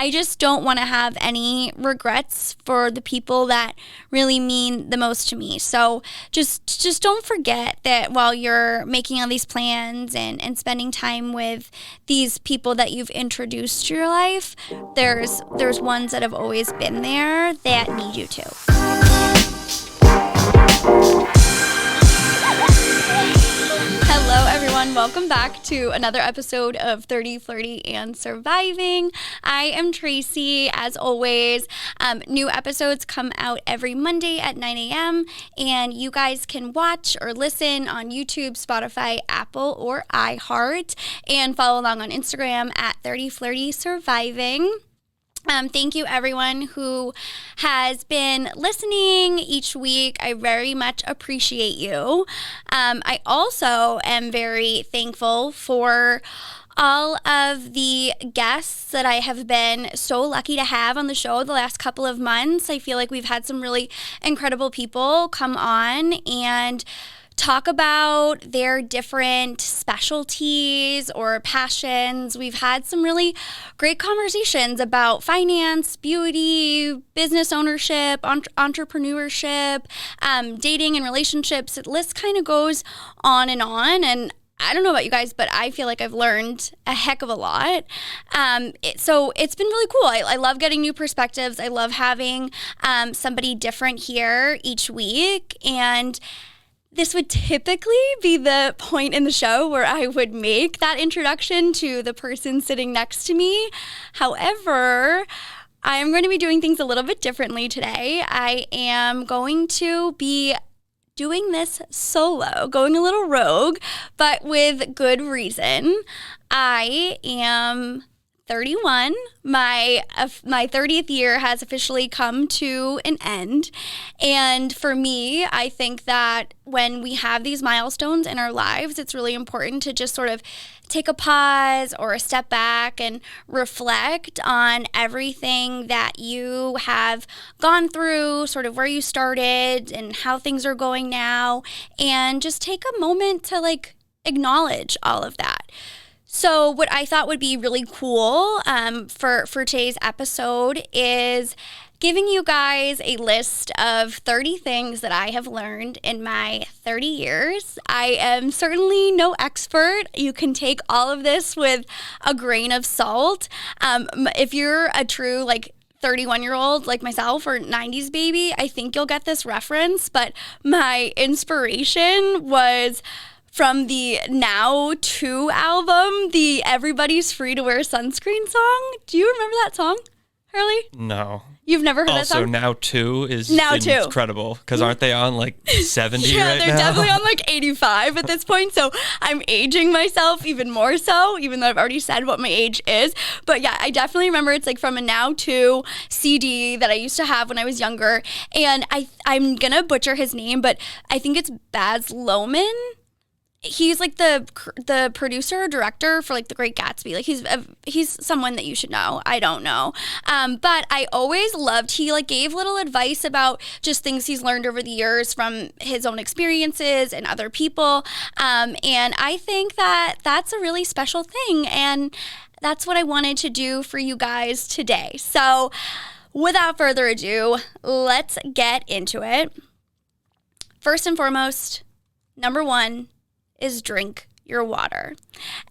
I just don't want to have any regrets for the people that really mean the most to me. So just don't forget that while you're making all these plans and spending time with these people that you've introduced to your life, there's ones that have always been there that need you too. Hello everyone, welcome back to another episode of 30, Flirty, and Surviving. I am Tracy, as always. New episodes come out every Monday at 9 a.m. and you guys can watch or listen on YouTube, Spotify, Apple, or iHeart, and follow along on Instagram at 30, Flirty, Surviving. Thank you everyone who has been listening each week. I very much appreciate you. I also am very thankful for all of the guests that I have been so lucky to have on the show the last couple of months. I feel like we've had some really incredible people come on and talk about their different specialties or passions. We've had some really great conversations about finance, beauty, business ownership, entrepreneurship, dating and relationships. The list kind of goes on. And I don't know about you guys, but I feel like I've learned a heck of a lot. So it's been really cool. I love getting new perspectives. I love having somebody different here each week. And this would typically be the point in the show where I would make that introduction to the person sitting next to me. However, I'm going to be doing things a little bit differently today. I am going to be doing this solo, going a little rogue, but with good reason. I am 31. My 30th year has officially come to an end. And for me, I think that when we have these milestones in our lives, it's really important to just sort of take a pause or a step back and reflect on everything that you have gone through, sort of where you started and how things are going now, and just take a moment to acknowledge all of that. So what I thought would be really cool for today's episode is giving you guys a list of 30 things that I have learned in my 30 years. I am certainly no expert. You can take all of this with a grain of salt. If you're a true 31-year-old like myself or 90s baby, I think you'll get this reference. But my inspiration was from the Now 2 album, the Everybody's Free to Wear Sunscreen song. Do you remember that song, Hurley? No. You've never heard that song? Also, Now 2 is Now 2. Incredible, because aren't they on 70 yeah, right now? they're definitely on 85 at this point, so I'm aging myself even more so, even though I've already said what my age is. But yeah, I definitely remember it's from a Now 2 CD that I used to have when I was younger, and I'm gonna butcher his name, but I think it's Baz Luhrmann. He's the producer or director for The Great Gatsby. He's someone that you should know. I don't know. But I always loved, he gave little advice about just things he's learned over the years from his own experiences and other people. And I think that that's a really special thing. And that's what I wanted to do for you guys today. So without further ado, let's get into it. First and foremost, number one is drink your water.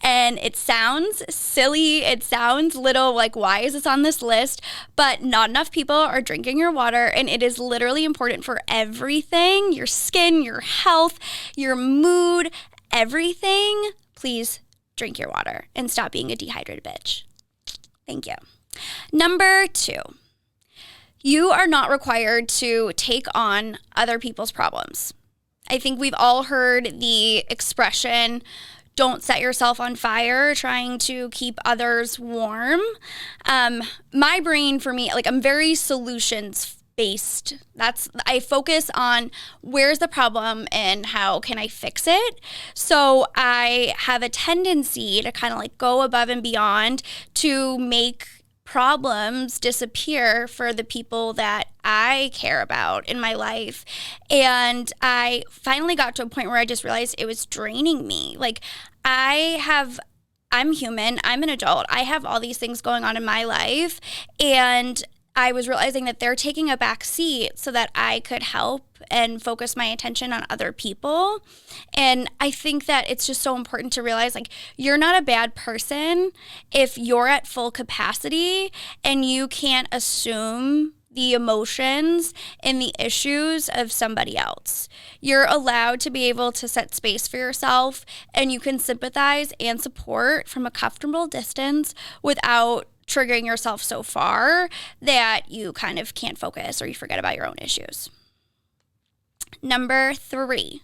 And it sounds silly. It sounds little why is this on this list? But not enough people are drinking your water, and it is literally important for everything, your skin, your health, your mood, everything. Please drink your water and stop being a dehydrated bitch. Thank you. Number two, you are not required to take on other people's problems. I think we've all heard the expression, don't set yourself on fire, trying to keep others warm. My brain, for me, I'm very solutions-based. I focus on where's the problem and how can I fix it. So I have a tendency to kind of go above and beyond to make problems disappear for the people that I care about in my life. And I finally got to a point where I just realized it was draining me. I have I'm human. I'm an adult. I have all these things going on in my life. And I was realizing that they're taking a back seat so that I could help and focus my attention on other people. And I think that it's just so important to realize, like, you're not a bad person if you're at full capacity and you can't assume the emotions and the issues of somebody else. You're allowed to be able to set space for yourself, and you can sympathize and support from a comfortable distance without triggering yourself so far that you kind of can't focus or you forget about your own issues. Number 3,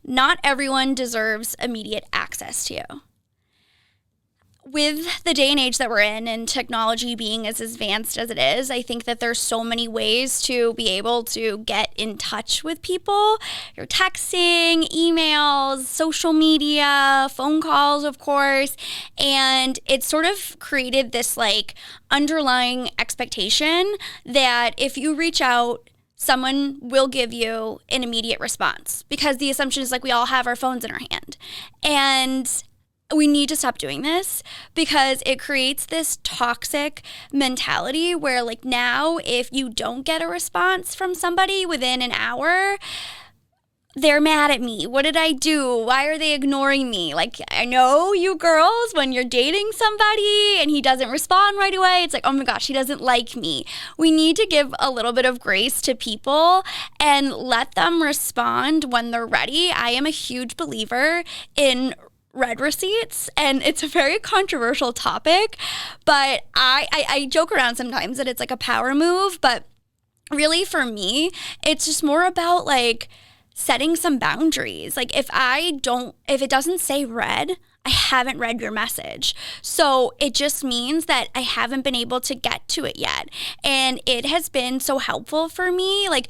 not everyone deserves immediate access to you. With the day and age that we're in and technology being as advanced as it is, I think that there's so many ways to be able to get in touch with people. You're texting, emails, social media, phone calls, of course. And it's sort of created this like underlying expectation that if you reach out, someone will give you an immediate response, because the assumption is like we all have our phones in our hand. And we need to stop doing this, because it creates this toxic mentality where, like, now if you don't get a response from somebody within an hour, they're mad at me. What did I do? Why are they ignoring me? Like, I know you girls, when you're dating somebody and he doesn't respond right away, it's like, oh my gosh, he doesn't like me. We need to give a little bit of grace to people and let them respond when they're ready. I am a huge believer in read receipts, and it's a very controversial topic, but I joke around sometimes that it's like a power move, but really for me, it's just more about like setting some boundaries. Like if it doesn't say read, I haven't read your message. So it just means that I haven't been able to get to it yet. And it has been so helpful for me, like,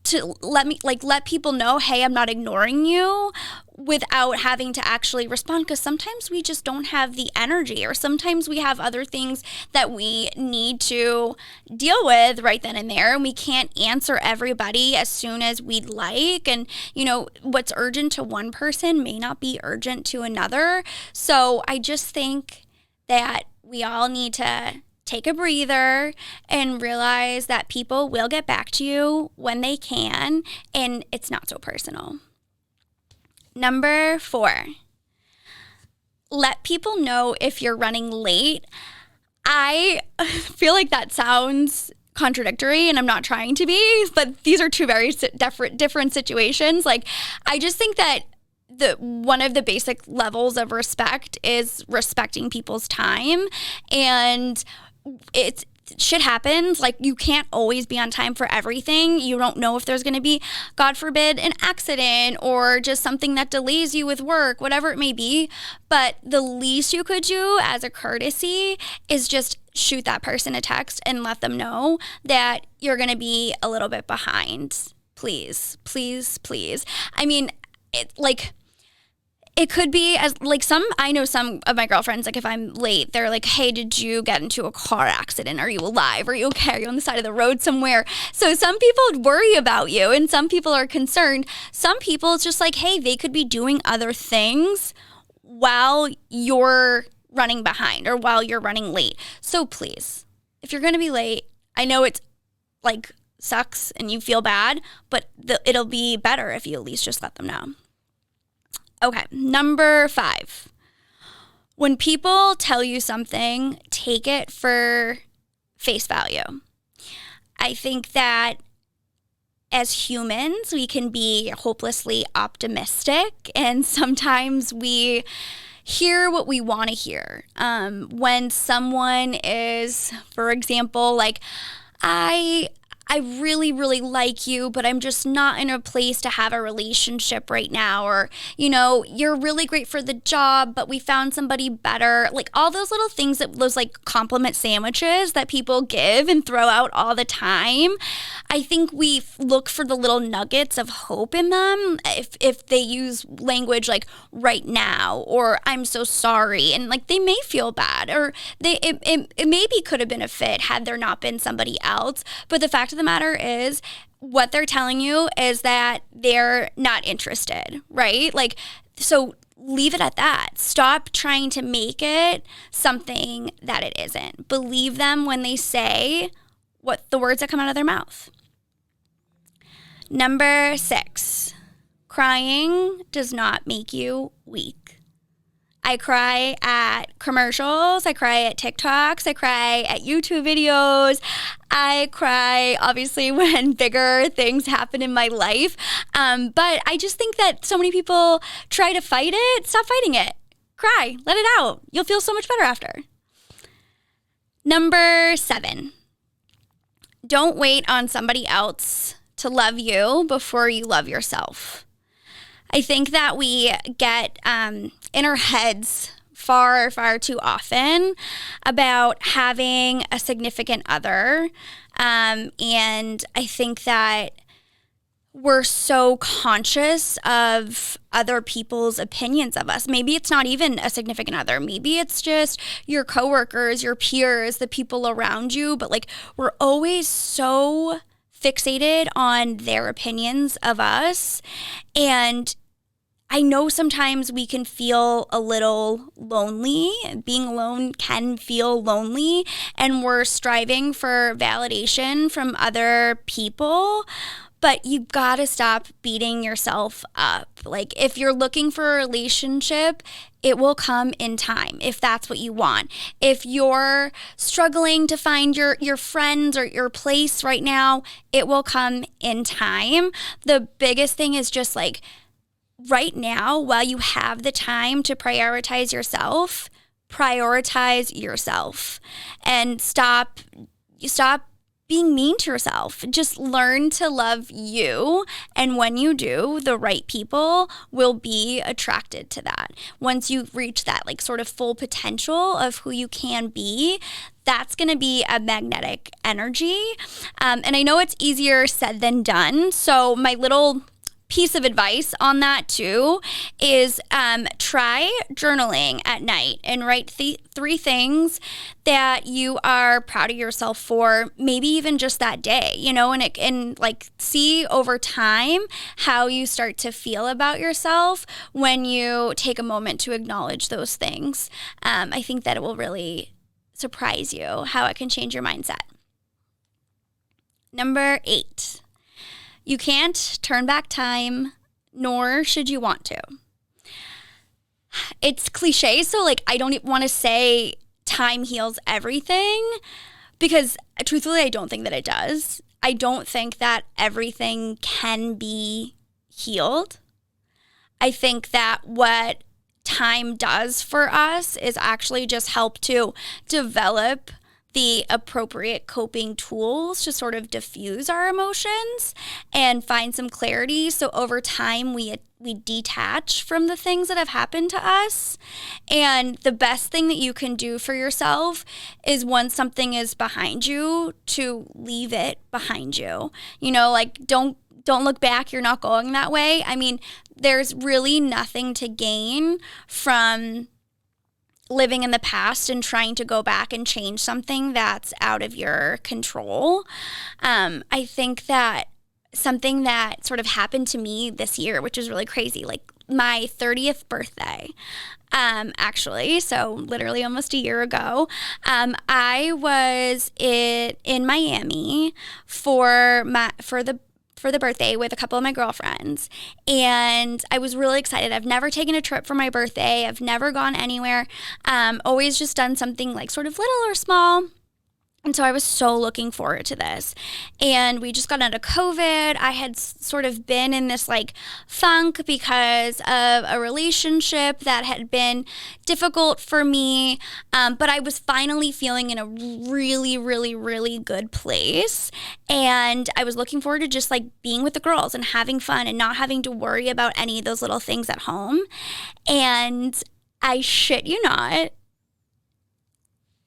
to let people know, hey, I'm not ignoring you, without having to actually respond, because sometimes we just don't have the energy, or sometimes we have other things that we need to deal with right then and there, and we can't answer everybody as soon as we'd like. And you know, what's urgent to one person may not be urgent to another. So I just think that we all need to take a breather and realize that people will get back to you when they can, and it's not so personal. Number 4, let people know if you're running late. I feel like that sounds contradictory, and I'm not trying to be, but these are two very different situations. Like, I just think that one of the basic levels of respect is respecting people's time, and shit happens. Like, you can't always be on time for everything. You don't know if there's going to be, God forbid, an accident or just something that delays you with work, whatever it may be. But the least you could do as a courtesy is just shoot that person a text and let them know that you're going to be a little bit behind. Please, please, please. I mean, it could be as like I know some of my girlfriends, like if I'm late, they're like, hey, did you get into a car accident? Are you alive? Are you okay? Are you on the side of the road somewhere? So some people worry about you, and some people are concerned. Some people, it's just like, hey, they could be doing other things while you're running behind or while you're running late. So please, if you're going to be late, I know it's like sucks and you feel bad, but it'll be better if you at least just let them know. Okay, number 5. When people tell you something, take it for face value. I think that as humans, we can be hopelessly optimistic, and sometimes we hear what we want to hear. When someone is, for example, like, I really, really like you, but I'm just not in a place to have a relationship right now. Or, you know, you're really great for the job, but we found somebody better. Like all those little things, those like compliment sandwiches that people give and throw out all the time. I think we look for the little nuggets of hope in them. If they use language like right now, or I'm so sorry, and like they may feel bad, or it maybe could have been a fit had there not been somebody else. But the fact of the matter is, what they're telling you is that they're not interested, right? Like, so leave it at that. Stop trying to make it something that it isn't. Believe them when they say what the words that come out of their mouth. Number 6, crying does not make you weak. I cry at commercials. I cry at TikToks. I cry at YouTube videos. I cry, obviously, when bigger things happen in my life. But I just think that so many people try to fight it. Stop fighting it. Cry. Let it out. You'll feel so much better after. Number 7, don't wait on somebody else to love you before you love yourself. I think that we get in our heads far, far too often about having a significant other. And I think that we're so conscious of other people's opinions of us. Maybe it's not even a significant other. Maybe it's just your coworkers, your peers, the people around you. But like, we're always so fixated on their opinions of us. And I know sometimes we can feel a little lonely. Being alone can feel lonely, and we're striving for validation from other people. But you gotta stop beating yourself up. Like, if you're looking for a relationship, it will come in time if that's what you want. If you're struggling to find your friends or your place right now, it will come in time. The biggest thing is just like, right now, while you have the time to prioritize yourself and stop being mean to yourself. Just learn to love you. And when you do, the right people will be attracted to that. Once you reach that like sort of full potential of who you can be, that's going to be a magnetic energy. And I know it's easier said than done. So my little piece of advice on that too is try journaling at night and write 3 things that you are proud of yourself for, maybe even just that day, and it can like see over time how you start to feel about yourself when you take a moment to acknowledge those things. I think that it will really surprise you how it can change your mindset. Number 8. You can't turn back time, nor should you want to. It's cliche, so like I don't want to say time heals everything, because truthfully, I don't think that it does. I don't think that everything can be healed. I think that what time does for us is actually just help to develop the appropriate coping tools to sort of diffuse our emotions and find some clarity. So over time, we detach from the things that have happened to us. And the best thing that you can do for yourself is, once something is behind you, to leave it behind you. Like don't look back. You're not going that way. I mean, there's really nothing to gain from living in the past and trying to go back and change something that's out of your control. I think that something that sort of happened to me this year, which is really crazy, like my 30th birthday, actually, so literally almost a year ago, I was in Miami for the birthday with a couple of my girlfriends. And I was really excited. I've never taken a trip for my birthday. I've never gone anywhere. Always just done something like sort of little or small. And so I was so looking forward to this. And we just got out of COVID. I had sort of been in this like funk because of a relationship that had been difficult for me. But I was finally feeling in a really, really, really good place. And I was looking forward to just like being with the girls and having fun and not having to worry about any of those little things at home. And I shit you not,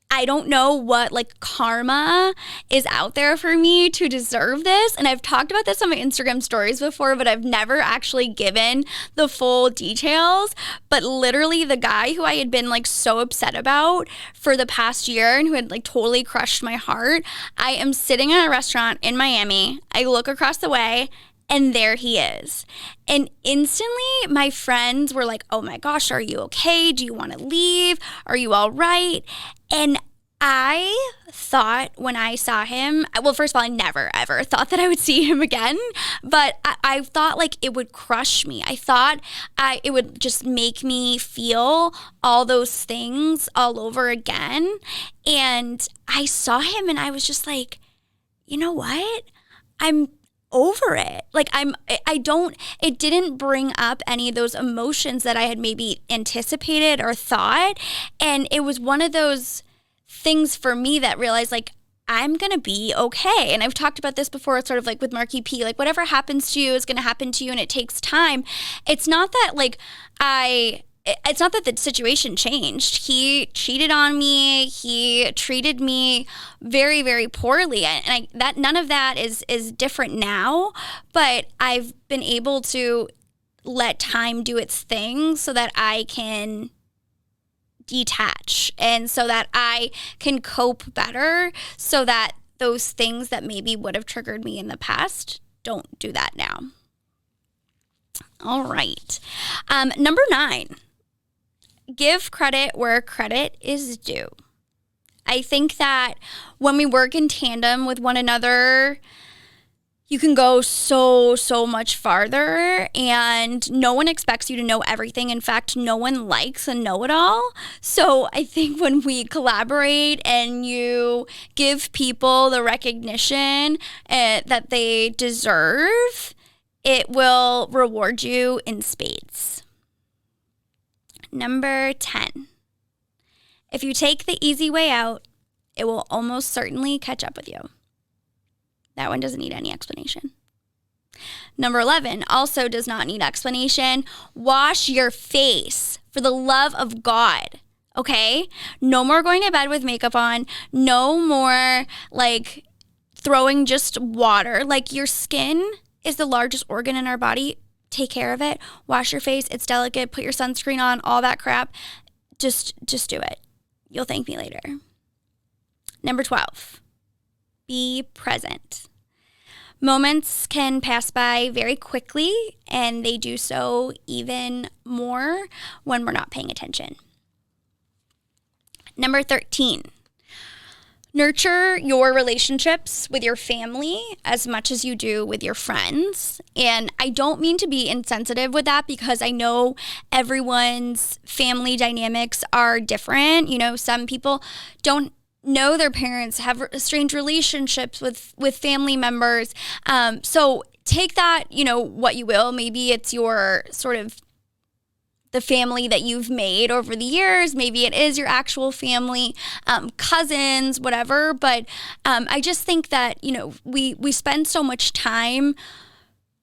I don't know what like karma is out there for me to deserve this. And I've talked about this on my Instagram stories before, but I've never actually given the full details. But literally the guy who I had been like so upset about for the past year and who had like totally crushed my heart, I am sitting in a restaurant in Miami. I look across the way And there he is. And instantly my friends were like, oh my gosh, are you okay? Do you want to leave? Are you all right? And I thought when I saw him, well, first of all, I never, ever thought that I would see him again. But I thought like it would crush me. I thought it would just make me feel all those things all over again. And I saw him and I was just like, you know what? I'm over it. Like it didn't bring up any of those emotions that I had maybe anticipated or thought. And it was one of those things for me that realized like, I'm going to be okay. And I've talked about this before, sort of like with Marky P, like whatever happens to you is going to happen to you and it takes time. It's not that like it's not that the situation changed. He cheated on me. He treated me very, very poorly. And that none of that is different now, but I've been able to let time do its thing so that I can detach and so that I can cope better so that those things that maybe would have triggered me in the past don't do that now. All right. Number 9. Give credit where credit is due. I think that when we work in tandem with one another, you can go so much farther, and no one expects you to know everything. In fact, no one likes a know-it-all. So I think when we collaborate and you give people the recognition that they deserve, it will reward you in spades. Number 10. If you take the easy way out, it will almost certainly catch up with you. That one doesn't need any explanation. Number 11 also does not need explanation. Wash your face, for the love of God. Okay? No more going to bed with makeup on. No more like throwing just water. Like, your skin is the largest organ in our body. Take care of it. Wash your face. It's delicate. Put your sunscreen on, all that crap. Just do it. You'll thank me later. Number 12, be present. Moments can pass by very quickly, and they do so even more when we're not paying attention. Number 13, nurture your relationships with your family as much as you do with your friends. And I don't mean to be insensitive with that, because I know everyone's family dynamics are different. You know, some people don't know their parents, have strange relationships with family members. So take that, you know, what you will. Maybe it's your sort of the family that you've made over the years. Maybe it is your actual family, cousins, whatever. But I just think that, you know, we spend so much time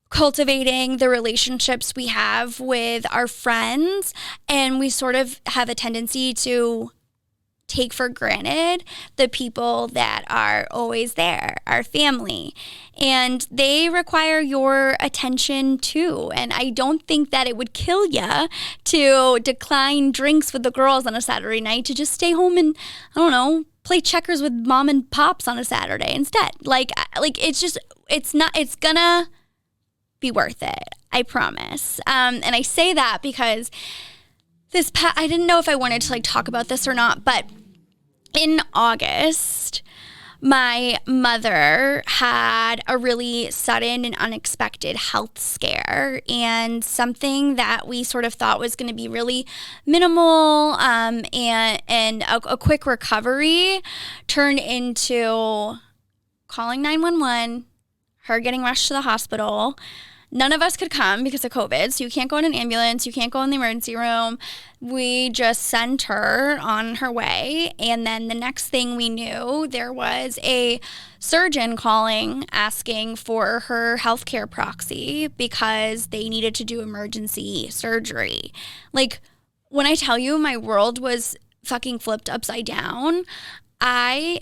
cultivating the relationships we have with our friends, and we sort of have a tendency to take for granted the people that are always there, our family, and they require your attention too. And I don't think that it would kill you to decline drinks with the girls on a Saturday night to just stay home and, I don't know, play checkers with mom and pops on a Saturday instead. Like it's gonna be worth it. I promise. And I say that because I didn't know if I wanted to like talk about this or not, but in August, my mother had a really sudden and unexpected health scare, and something that we sort of thought was going to be really minimal and a quick recovery turned into calling 911, her getting rushed to the hospital. None of us could come because of COVID, so you can't go in an ambulance, you can't go in the emergency room. We just sent her on her way, and then the next thing we knew, there was a surgeon calling asking for her healthcare proxy because they needed to do emergency surgery. Like, when I tell you my world was fucking flipped upside down, I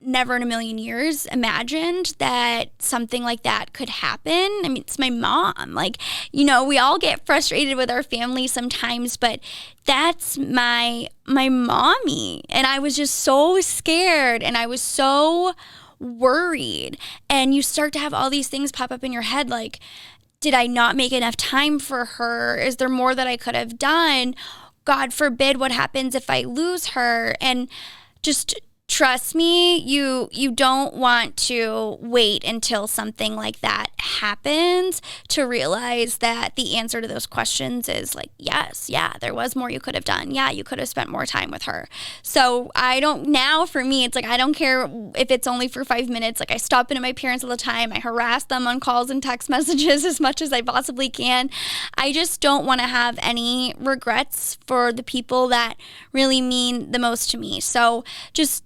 never in a million years imagined that something like that could happen. I mean, it's my mom. Like, you know, we all get frustrated with our family sometimes, but that's my mommy. And I was just so scared, and I was so worried, and you start to have all these things pop up in your head like, did I not make enough time for her? Is there more that I could have done? God forbid, what happens if I lose her? And just trust me, you don't want to wait until something like that happens to realize that the answer to those questions is like, yes, yeah, there was more you could have done. Yeah, you could have spent more time with her. So now for me, it's like, I don't care if it's only for 5 minutes. Like, I stop in at my parents all the time. I harass them on calls and text messages as much as I possibly can. I just don't want to have any regrets for the people that really mean the most to me. So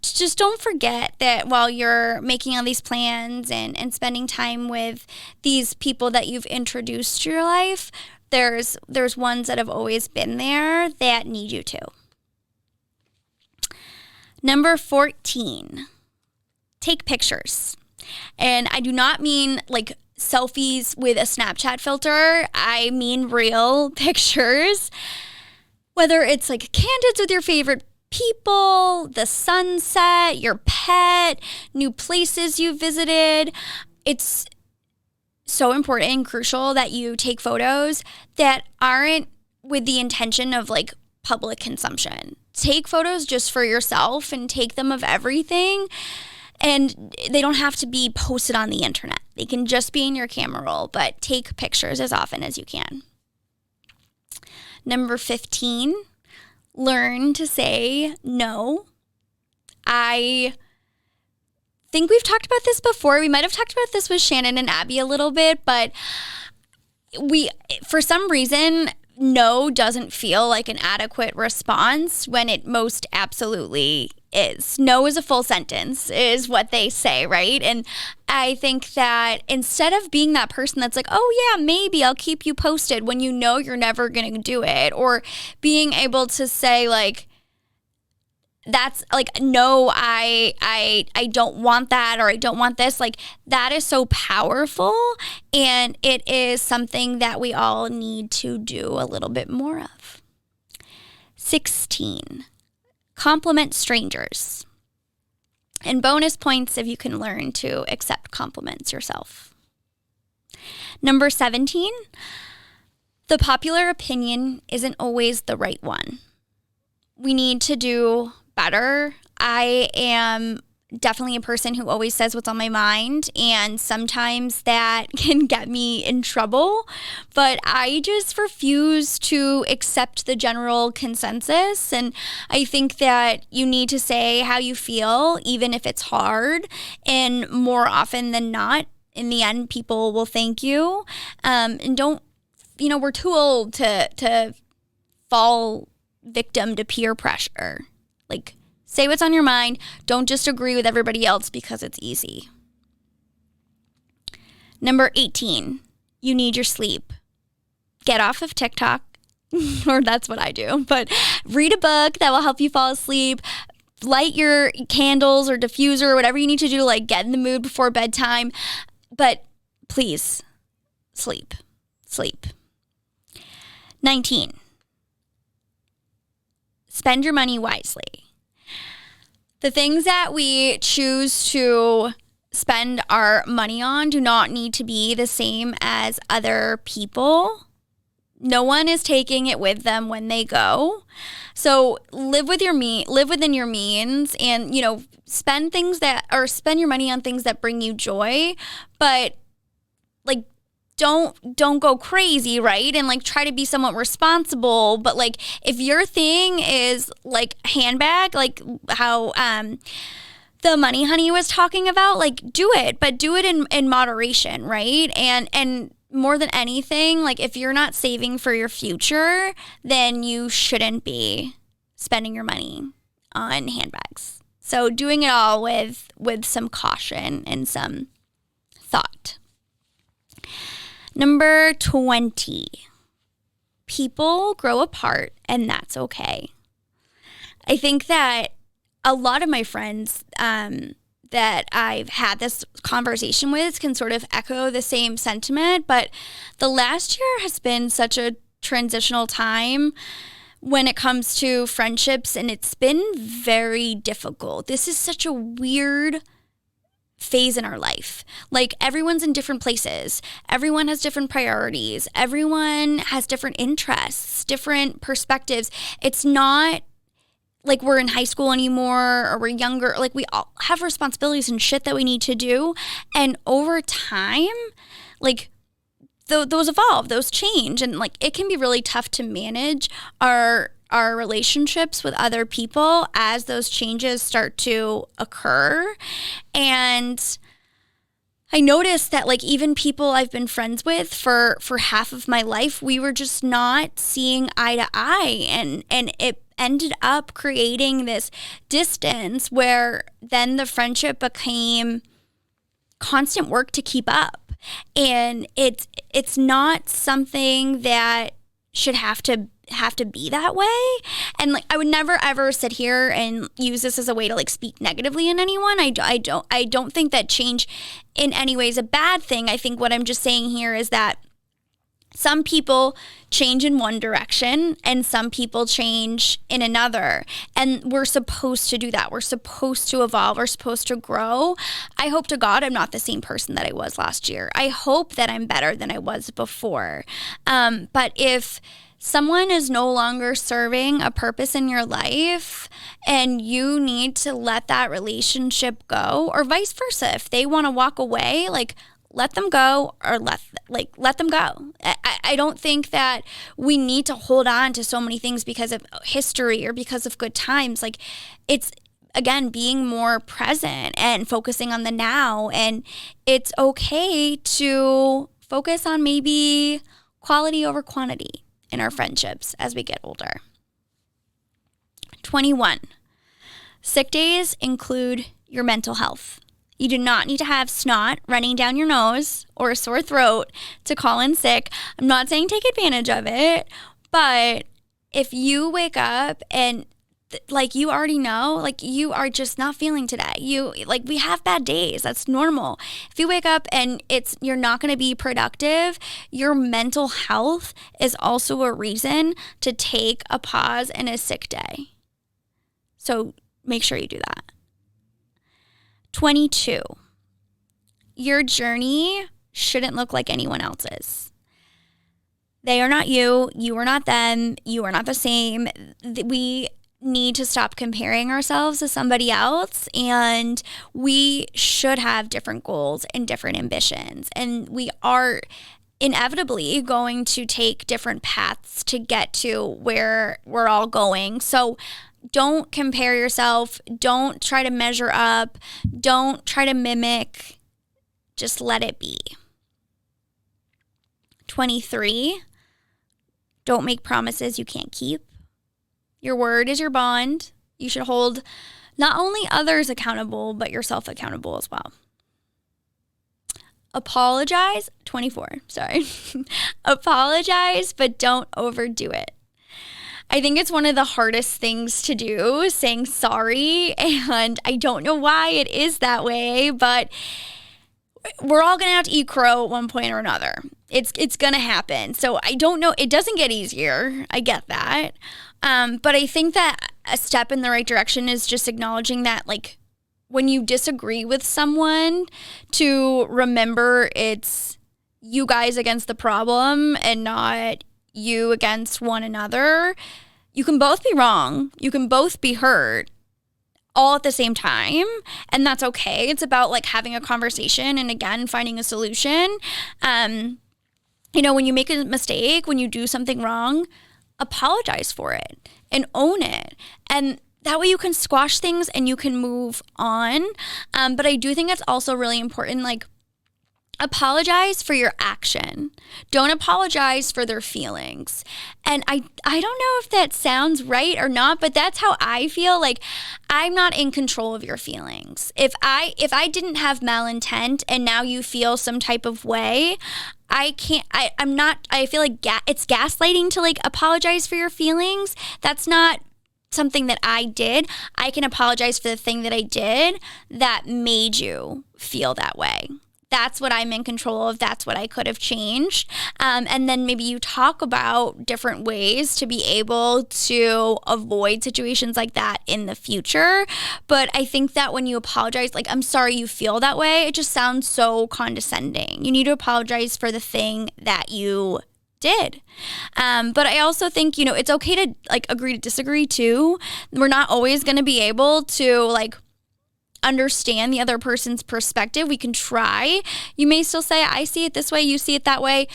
just don't forget that while you're making all these plans and spending time with these people that you've introduced to your life, there's ones that have always been there that need you too. Number 14, take pictures. And I do not mean like selfies with a Snapchat filter. I mean real pictures. Whether it's like candids with your favorite people, the sunset, your pet, new places you visited. It's so important and crucial that you take photos that aren't with the intention of like public consumption. Take photos just for yourself and take them of everything. And they don't have to be posted on the internet. They can just be in your camera roll, but take pictures as often as you can. Number 15, learn to say no. I think we've talked about this before. We might have talked about this with Shannon and Abby a little bit, but for some reason, no doesn't feel like an adequate response when it most absolutely is. No is a full sentence, is what they say, right? And I think that instead of being that person that's like, oh yeah, maybe I'll keep you posted when you know you're never going to do it, or being able to say like, that's like, no, I don't want that, or I don't want this. Like, that is so powerful, and it is something that we all need to do a little bit more of. 16, compliment strangers. And bonus points if you can learn to accept compliments yourself. Number 17, the popular opinion isn't always the right one. We need to do better. I am definitely a person who always says what's on my mind, and sometimes that can get me in trouble, but I just refuse to accept the general consensus. And I think that you need to say how you feel, even if it's hard, and more often than not, in the end, people will thank you. And don't, we're too old to fall victim to peer pressure. Like, say what's on your mind. Don't just agree with everybody else because it's easy. Number 18, you need your sleep. Get off of TikTok, or that's what I do, but read a book that will help you fall asleep. Light your candles or diffuser or whatever you need to do, like get in the mood before bedtime. But please, sleep. 19, spend your money wisely. The things that we choose to spend our money on do not need to be the same as other people. No one is taking it with them when they go. So live within your means, and spend your money on things that bring you joy, but like don't go crazy, right? And like try to be somewhat responsible. But like if your thing is like handbag, like how the Money Honey was talking about, like do it, but do it in moderation, right? And more than anything, like if you're not saving for your future, then you shouldn't be spending your money on handbags. So doing it all with some caution and some thought. Number 20, people grow apart, and that's okay. I think that a lot of my friends that I've had this conversation with can sort of echo the same sentiment, but the last year has been such a transitional time when it comes to friendships, and it's been very difficult. This is such a weird phase in our life. Like, everyone's in different places. Everyone has different priorities. Everyone has different interests, different perspectives. It's not like we're in high school anymore, or we're younger. Like, we all have responsibilities and shit that we need to do. And over time, like, those evolve, those change. And like, it can be really tough to manage our relationships with other people as those changes start to occur. And I noticed that, like, even people I've been friends with for half of my life, we were just not seeing eye to eye. And it ended up creating this distance where then the friendship became constant work to keep up. And it's not something that should have to be that way. And like, I would never ever sit here and use this as a way to like speak negatively in anyone. I don't think that change in any way is a bad thing. I think what I'm just saying here is that some people change in one direction and some people change in another. And we're supposed to do that. We're supposed to evolve. We're supposed to grow. I hope to God I'm not the same person that I was last year. I hope that I'm better than I was before. But if someone is no longer serving a purpose in your life and you need to let that relationship go, or vice versa, if they want to walk away, like, let them go, or let them go. I don't think that we need to hold on to so many things because of history or because of good times. Like, it's, again, being more present and focusing on the now. And it's okay to focus on maybe quality over quantity in our friendships as we get older. 21. Sick days include your mental health. You do not need to have snot running down your nose or a sore throat to call in sick. I'm not saying take advantage of it, but if you wake up and like, you already know, like, you are just not feeling today. We have bad days. That's normal. If you wake up and you're not going to be productive, your mental health is also a reason to take a pause and a sick day. So make sure you do that. 22. Your journey shouldn't look like anyone else's. They are not you. You are not them. You are not the same. We need to stop comparing ourselves to somebody else, and we should have different goals and different ambitions, and we are inevitably going to take different paths to get to where we're all going. So don't compare yourself. Don't try to measure up. Don't try to mimic. Just let it be. 23. Don't make promises you can't keep. Your word is your bond. You should hold not only others accountable, but yourself accountable as well. Apologize. 24. Sorry. Apologize, but don't overdo it. I think it's one of the hardest things to do, saying sorry, and I don't know why it is that way, but we're all going to have to eat crow at one point or another. It's going to happen. So I don't know. It doesn't get easier. I get that. But I think that a step in the right direction is just acknowledging that, like, when you disagree with someone, to remember it's you guys against the problem and not you against one another. You can both be wrong. You can both be hurt all at the same time. And that's okay. It's about like having a conversation and, again, finding a solution. When you make a mistake, when you do something wrong, apologize for it and own it. And that way you can squash things and you can move on. But I do think it's also really important, like, apologize for your action. Don't apologize for their feelings. And I don't know if that sounds right or not, but that's how I feel. Like, I'm not in control of your feelings. If I didn't have malintent and now you feel some type of way, I feel like it's gaslighting to like apologize for your feelings. That's not something that I did. I can apologize for the thing that I did that made you feel that way. that's what I'm in control of. That's what I could have changed. And then maybe you talk about different ways to be able to avoid situations like that in the future. But I think that when you apologize, like, I'm sorry you feel that way, it just sounds so condescending. You need to apologize for the thing that you did. But I also think, it's okay to like agree to disagree too. We're not always going to be able to like understand the other person's perspective. We can try. You may still say, I see it this way, you see it that way.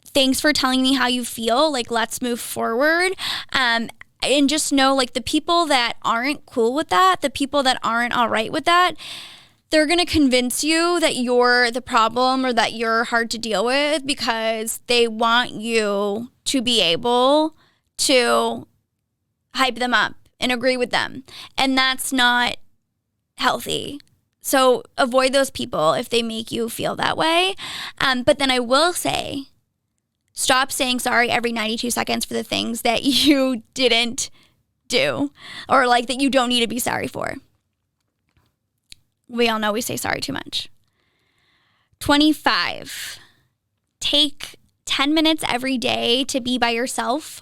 Thanks for telling me how you feel. Like, let's move forward. And just know, like, the people that aren't cool with that, the people that aren't all right with that, they're going to convince you that you're the problem or that you're hard to deal with because they want you to be able to hype them up and agree with them. And that's not healthy. So avoid those people if they make you feel that way. But then I will say, stop saying sorry every 92 seconds for the things that you didn't do or like that you don't need to be sorry for. We all know we say sorry too much. 25. Take 10 minutes every day to be by yourself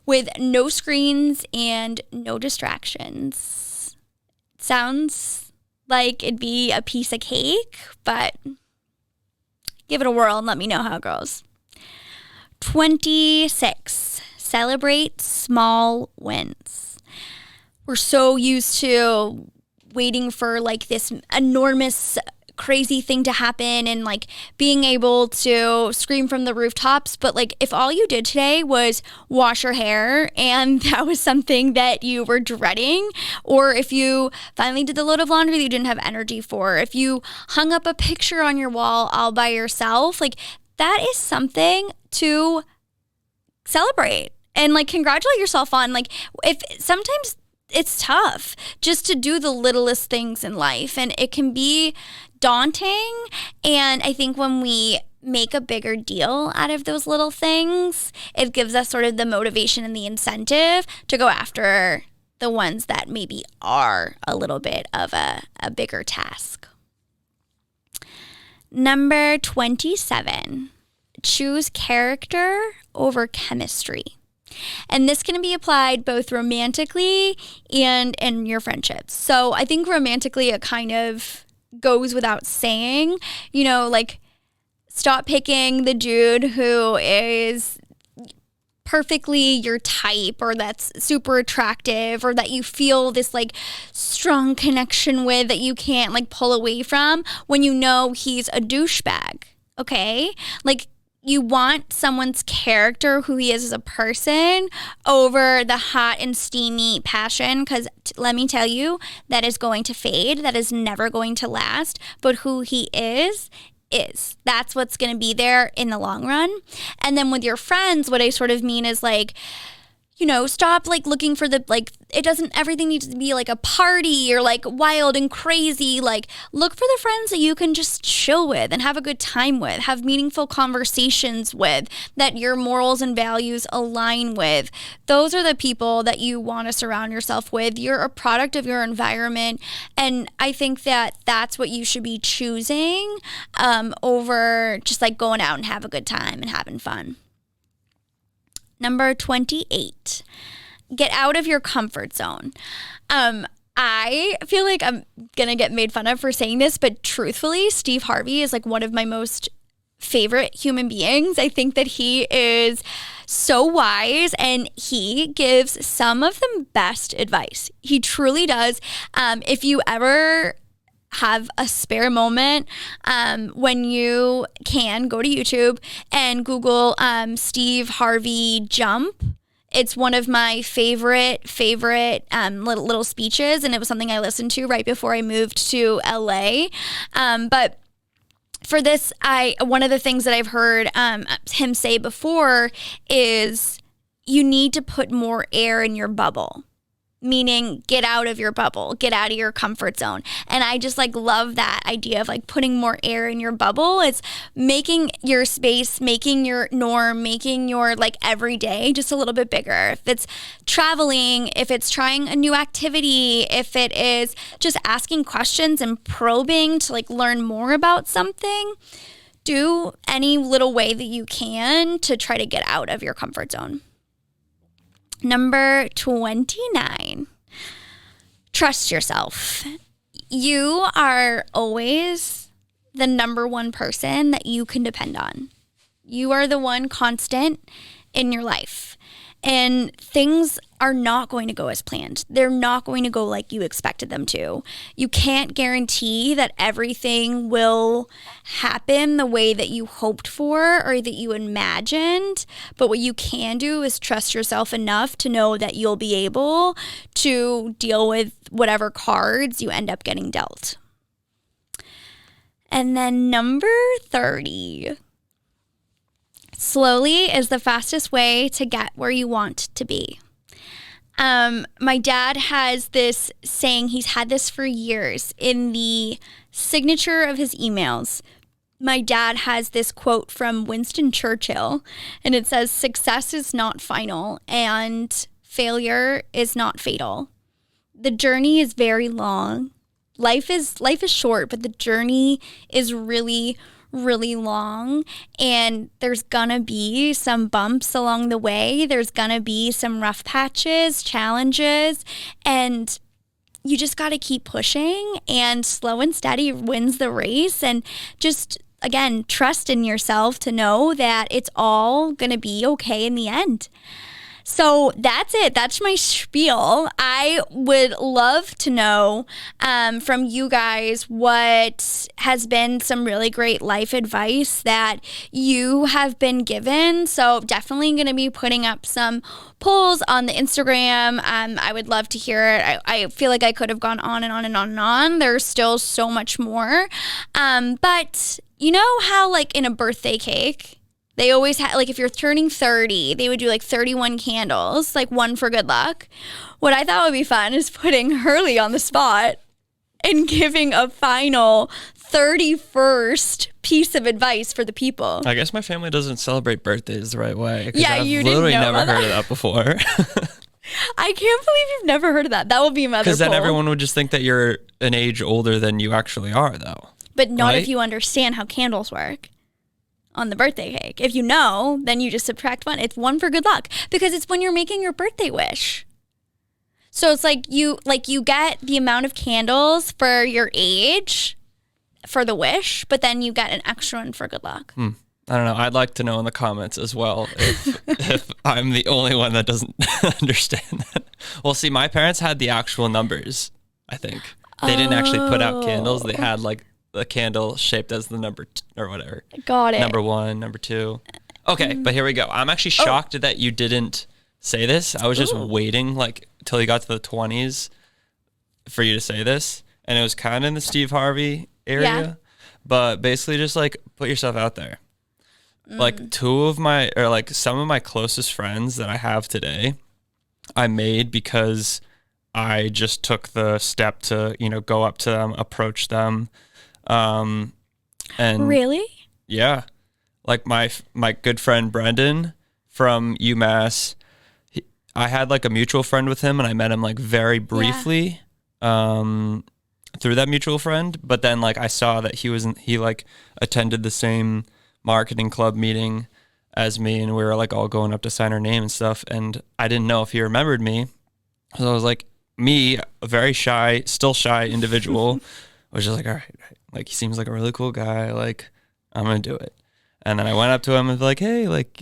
with no screens and no distractions. Sounds like it'd be a piece of cake, but give it a whirl and let me know how it goes. 26. Celebrate small wins. We're so used to waiting for like this enormous crazy thing to happen and like being able to scream from the rooftops. But like if all you did today was wash your hair and that was something that you were dreading, or if you finally did the load of laundry that you didn't have energy for, if you hung up a picture on your wall all by yourself, like that is something to celebrate and like congratulate yourself on. Like if sometimes it's tough just to do the littlest things in life and it can be daunting. And I think when we make a bigger deal out of those little things, it gives us sort of the motivation and the incentive to go after the ones that maybe are a little bit of a bigger task. Number 27, choose character over chemistry. And this can be applied both romantically and in your friendships. So I think romantically it kind of goes without saying, like stop picking the dude who is perfectly your type or that's super attractive or that you feel this like strong connection with that you can't like pull away from when you know he's a douchebag. Okay? Like you want someone's character, who he is as a person, over the hot and steamy passion, because let me tell you, that is going to fade. That is never going to last. But who he is. That's what's going to be there in the long run. And then with your friends, what I sort of mean is like, stop like looking for everything needs to be like a party or like wild and crazy. Like look for the friends that you can just chill with and have a good time with, have meaningful conversations with, that your morals and values align with. Those are the people that you want to surround yourself with. You're a product of your environment. And I think that that's what you should be choosing over just like going out and have a good time and having fun. Number 28, get out of your comfort zone. I feel like I'm going to get made fun of for saying this, but truthfully, Steve Harvey is like one of my most favorite human beings. I think that he is so wise and he gives some of the best advice. He truly does. If you ever have a spare moment, when you can, go to YouTube and Google Steve Harvey jump. It's one of my favorite little speeches, and it was something I listened to right before I moved to LA. But for this, one of the things that I've heard him say before is you need to put more air in your bubble. meaning get out of your bubble, get out of your comfort zone. And I just like love that idea of like putting more air in your bubble. It's making your space, making your norm, making your like everyday just a little bit bigger. If it's traveling, if it's trying a new activity, if it is just asking questions and probing to like learn more about something, do any little way that you can to try to get out of your comfort zone. Number 29, trust yourself. You are always the number one person that you can depend on. You are the one constant in your life. And things are not going to go as planned. They're not going to go like you expected them to. You can't guarantee that everything will happen the way that you hoped for or that you imagined. But what you can do is trust yourself enough to know that you'll be able to deal with whatever cards you end up getting dealt. And then number 30. Slowly is the fastest way to get where you want to be. My dad has this saying, he's had this for years in the signature of his emails. My dad has this quote from Winston Churchill, and it says, "Success is not final and failure is not fatal." The journey is very long. Life is short, but the journey is really long, and there's gonna be some bumps along the way. There's gonna be some rough patches, challenges, and you just got to keep pushing, and slow and steady wins the race. And just, again, trust in yourself to know that it's all gonna be okay in the end. So that's it. That's my spiel. I would love to know from you guys what has been some really great life advice that you have been given. So definitely going to be putting up some polls on the Instagram. I would love to hear it. I feel like I could have gone on and on and on and on. There's still so much more. But you know how like in a birthday cake, they always had, like, if you're turning 30, they would do like 31 candles, like one for good luck. What I thought would be fun is putting Hurley on the spot and giving a final 31st piece of advice for the people. I guess my family doesn't celebrate birthdays the right way. Yeah, I've you didn't literally know never about heard of that before. I can't believe you've never heard of that. That will be another Because then poll. everyone would just think that you're an age older than you actually are, though. But not right? if you understand how candles work on the birthday cake. If you know, then you just subtract one. It's one for good luck because it's when you're making your birthday wish. So it's like you get the amount of candles for your age for the wish, but then you get an extra one for good luck. I don't know. I'd like to know in the comments as well if I'm the only one that doesn't understand that. Well, see, my parents had the actual numbers, I think. They didn't actually put out candles. They had like the candle shaped as the number or whatever. Got it. Number 1, number 2. Okay, but here we go. I'm actually shocked that you didn't say this. I was just waiting like till you got to the 20s for you to say this. And it was kind of in the Steve Harvey area. Yeah. But basically just like put yourself out there. Like some of my closest friends that I have today, I made because I just took the step to, go up to them, approach them. And really? Yeah. Like my good friend Brendan from UMass, I had like a mutual friend with him and I met him like very briefly through that mutual friend. But then like I saw that he like attended the same marketing club meeting as me and we were like all going up to sign our name and stuff. And I didn't know if he remembered me. So I was like, me, a very shy, still shy individual, was just like, all right, like he seems like a really cool guy. Like I'm going to do it. And then I went up to him and was like, hey, like,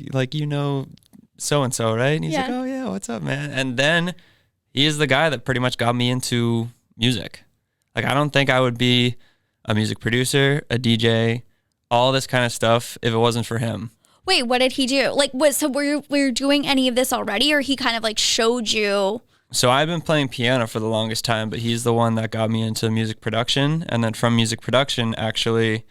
so-and-so, right? And he's like, oh yeah, what's up, man? And then he is the guy that pretty much got me into music. Like, I don't think I would be a music producer, a DJ, all this kind of stuff if it wasn't for him. Wait, what did he do? Like, were you doing any of this already, or he kind of like showed you? So I've been playing piano for the longest time, but he's the one that got me into music production. And then from music production, actually,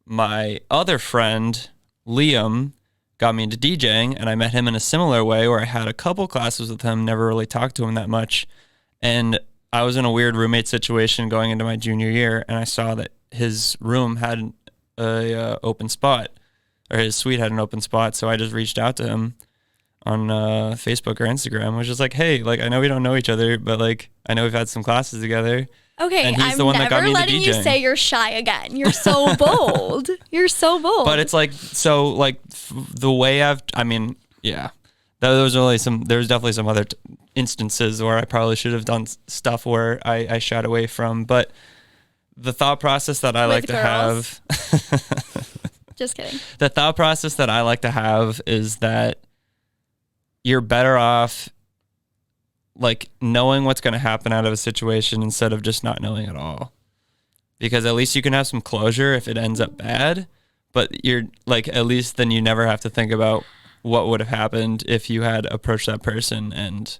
my other friend, Liam, got me into DJing, and I met him in a similar way where I had a couple classes with him, never really talked to him that much. And I was in a weird roommate situation going into my junior year, and I saw that his room had a open spot, or his suite had an open spot. So I just reached out to him on Facebook or Instagram. I was just like, hey, like, I know we don't know each other, but like, I know we've had some classes together. Okay, and he's I'm the one that got never me into letting you DJing. say you're shy again. You're so bold. You're so bold. But it's like, so like the way yeah, there's definitely some other instances where I probably should have done stuff where I shied away from. But the thought process that I like to have, just kidding. The thought process that I like to have is that you're better off like knowing what's going to happen out of a situation instead of just not knowing at all, because at least you can have some closure if it ends up bad, but you're like, at least then you never have to think about what would have happened if you had approached that person. And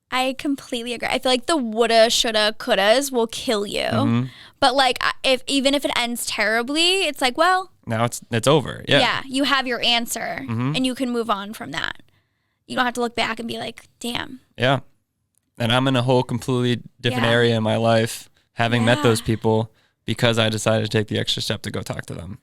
I completely agree. I feel like the woulda, shoulda, couldas will kill you. But like, even if it ends terribly, it's like, well, now it's over. Yeah, you have your answer and you can move on from that. You don't have to look back and be like, damn. Yeah. And I'm in a whole completely different area in my life, having met those people, because I decided to take the extra step to go talk to them.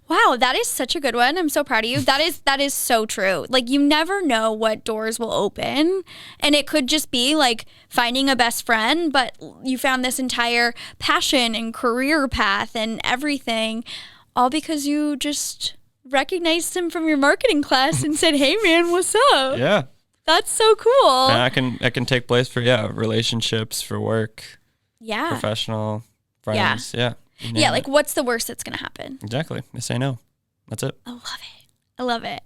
Wow, that is such a good one. I'm so proud of you. That is so true. Like, you never know what doors will open, and it could just be like finding a best friend, but you found this entire passion and career path and everything, all because you just recognized him from your marketing class and said, "Hey man, what's up?" Yeah. That's so cool. And I can take place for relationships, for work, professional, friends. Yeah. Yeah, like, what's the worst that's gonna happen? Exactly. They say no. That's it. I love it.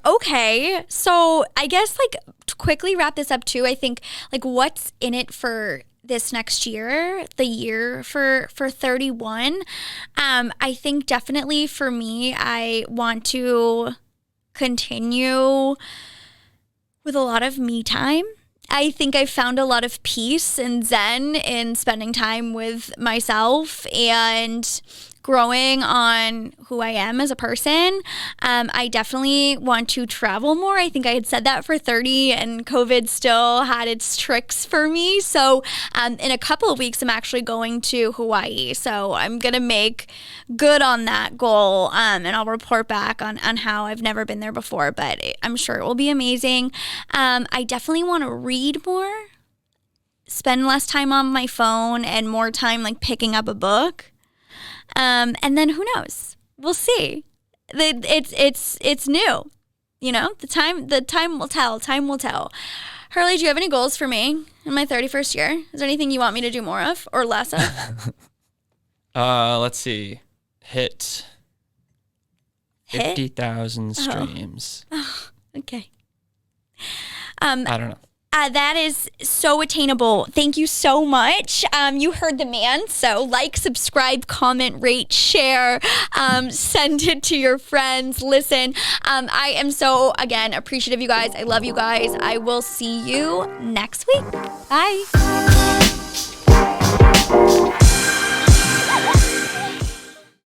Okay, so I guess, like, to quickly wrap this up too, I think, like, what's in it for this next year, the year for 31? I think definitely for me, I want to continue with a lot of me time. I think I found a lot of peace and zen in spending time with myself and growing on who I am as a person. I definitely want to travel more. I think I had said that for 30, and COVID still had its tricks for me. So in a couple of weeks, I'm actually going to Hawaii. So I'm going to make good on that goal, and I'll report back on how I've never been there before, but I'm sure it will be amazing. I definitely want to read more, spend less time on my phone and more time like picking up a book. And then who knows? We'll see. It's new, you know. The time will tell. Time will tell. Hurley, do you have any goals for me in my 31st year? Is there anything you want me to do more of or less of? Let's see. Hit 50,000 streams. Oh, okay. I don't know. That is so attainable. Thank you so much. You heard the man. So like, subscribe, comment, rate, share, send it to your friends. Listen, I am so, again, appreciative of you guys. I love you guys. I will see you next week. Bye.